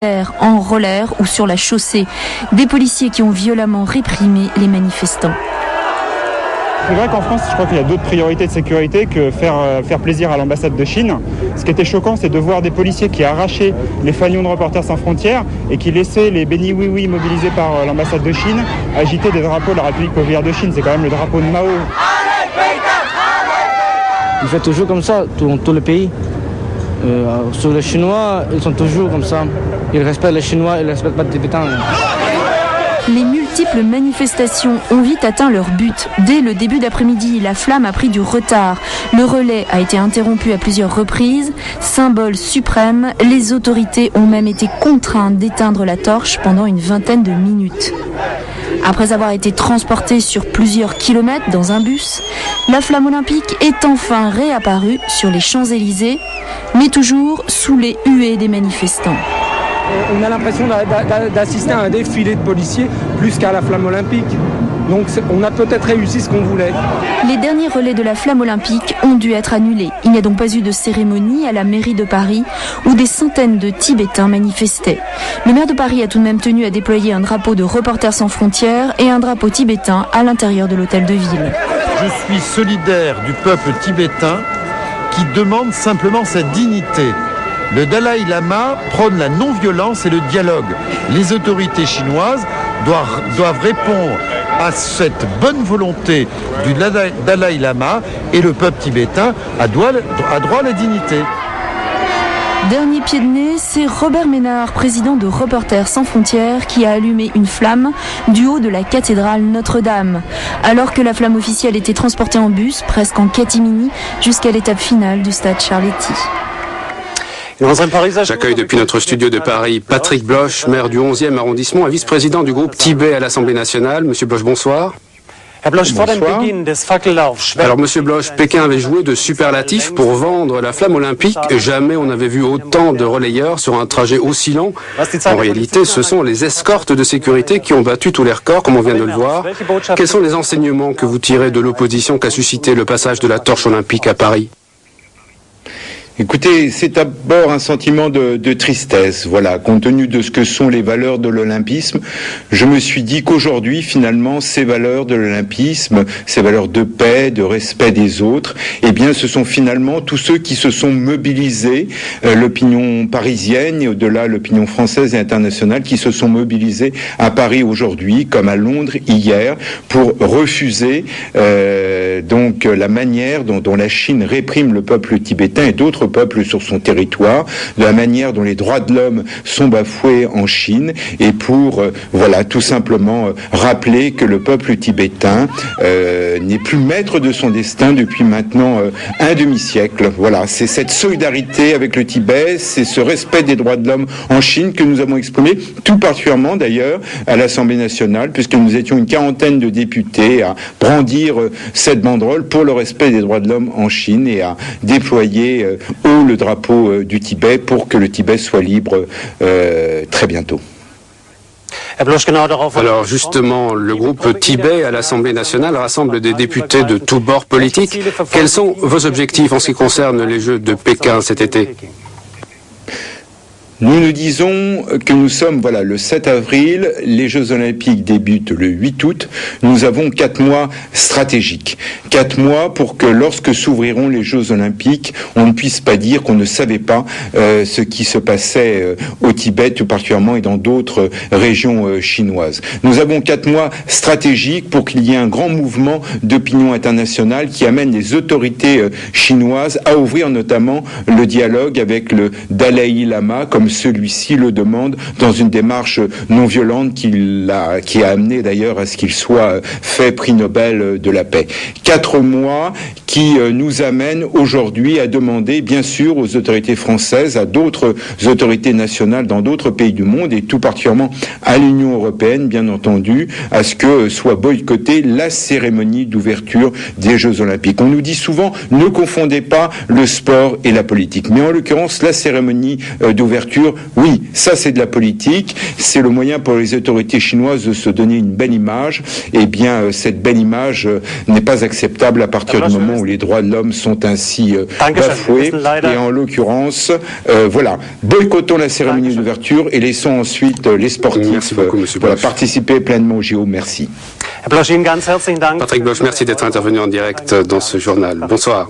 en roller ou sur la chaussée. Des policiers qui ont violemment réprimé les manifestants. C'est vrai qu'en France, je crois qu'il y a d'autres priorités de sécurité que faire plaisir à l'ambassade de Chine. Ce qui était choquant, c'est de voir des policiers qui arrachaient les fanions de Reporters sans frontières et qui laissaient les béni oui-oui mobilisés par l'ambassade de Chine agiter des drapeaux de la République populaire de Chine. C'est quand même le drapeau de Mao. Il fait toujours comme ça dans tout le pays. Sur les Chinois, ils sont toujours comme ça. Ils respectent les Chinois, ils ne respectent pas les Tibétains. Les multiples manifestations ont vite atteint leur but. Dès le début d'après-midi, la flamme a pris du retard. Le relais a été interrompu à plusieurs reprises. Symbole suprême, les autorités ont même été contraintes d'éteindre la torche pendant une vingtaine de minutes. Après avoir été transportée sur plusieurs kilomètres dans un bus, la flamme olympique est enfin réapparue sur les Champs-Élysées, mais toujours sous les huées des manifestants. On a l'impression d'assister à un défilé de policiers plus qu'à la flamme olympique. Donc on a peut-être réussi ce qu'on voulait. Les derniers relais de la flamme olympique ont dû être annulés. Il n'y a donc pas eu de cérémonie à la mairie de Paris où des centaines de Tibétains manifestaient. Le maire de Paris a tout de même tenu à déployer un drapeau de Reporters sans frontières et un drapeau tibétain à l'intérieur de l'hôtel de ville. Je suis solidaire du peuple tibétain qui demande simplement sa dignité. Le Dalai Lama prône la non-violence et le dialogue. Les autorités chinoises doivent répondre à cette bonne volonté du Dalai Lama et le peuple tibétain a droit à la dignité. Dernier pied de nez, c'est Robert Ménard, président de Reporters sans frontières, qui a allumé une flamme du haut de la cathédrale Notre-Dame. Alors que la flamme officielle était transportée en bus, presque en catimini, jusqu'à l'étape finale du stade Charletti. J'accueille depuis notre studio de Paris Patrick Bloch, maire du 11e arrondissement et vice-président du groupe Tibet à l'Assemblée nationale. Monsieur Bloch, bonsoir. Bonsoir. Alors, Monsieur Bloch, Pékin avait joué de superlatifs pour vendre la flamme olympique. Jamais on n'avait vu autant de relayeurs sur un trajet aussi long. En réalité, ce sont les escortes de sécurité qui ont battu tous les records, comme on vient de le voir. Quels sont les enseignements que vous tirez de l'opposition qu'a suscité le passage de la torche olympique à Paris ? Écoutez, c'est d'abord un sentiment de tristesse. Voilà, compte tenu de ce que sont les valeurs de l'olympisme, je me suis dit qu'aujourd'hui, finalement, ces valeurs de l'olympisme, ces valeurs de paix, de respect des autres, eh bien, ce sont finalement tous ceux qui se sont mobilisés, l'opinion parisienne et au-delà l'opinion française et internationale, qui se sont mobilisés à Paris aujourd'hui, comme à Londres hier, pour refuser donc la manière dont la Chine réprime le peuple tibétain et d'autres peuples sur son territoire, de la manière dont les droits de l'homme sont bafoués en Chine, et pour voilà, tout simplement rappeler que le peuple tibétain n'est plus maître de son destin depuis maintenant un demi-siècle. Voilà, c'est cette solidarité avec le Tibet, c'est ce respect des droits de l'homme en Chine que nous avons exprimé, tout particulièrement d'ailleurs à l'Assemblée nationale, puisque nous étions une quarantaine de députés à brandir cette banderole pour le respect des droits de l'homme en Chine et à déployer haut le drapeau du Tibet pour que le Tibet soit libre très bientôt. Alors justement, le groupe Tibet à l'Assemblée nationale rassemble des députés de tous bords politiques. Quels sont vos objectifs en ce qui concerne les Jeux de Pékin cet été ? Nous nous disons que nous sommes, voilà, le 7 avril, les Jeux Olympiques débutent le 8 août, nous avons 4 mois stratégiques. 4 mois pour que lorsque s'ouvriront les Jeux Olympiques, on ne puisse pas dire qu'on ne savait pas ce qui se passait au Tibet, tout particulièrement, et dans d'autres régions chinoises. Nous avons 4 mois stratégiques pour qu'il y ait un grand mouvement d'opinion internationale qui amène les autorités chinoises à ouvrir notamment le dialogue avec le Dalai Lama, comme celui-ci le demande, dans une démarche non violente qui a amené d'ailleurs à ce qu'il soit fait prix Nobel de la paix. 4 mois qui nous amènent aujourd'hui à demander, bien sûr, aux autorités françaises, à d'autres autorités nationales dans d'autres pays du monde, et tout particulièrement à l'Union européenne, bien entendu, à ce que soit boycottée la cérémonie d'ouverture des Jeux Olympiques. On nous dit souvent, ne confondez pas le sport et la politique. Mais en l'occurrence, la cérémonie d'ouverture d'ouverture. Oui, ça c'est de la politique, c'est le moyen pour les autorités chinoises de se donner une belle image. Eh bien, cette belle image n'est pas acceptable à partir du moment où les droits de l'homme sont ainsi bafoués. Et en l'occurrence, voilà, boycottons la cérémonie d'ouverture et laissons ensuite les sportifs participer pleinement au JO. Merci. Patrick Bloch, merci d'être intervenu en direct dans ce journal. Bonsoir.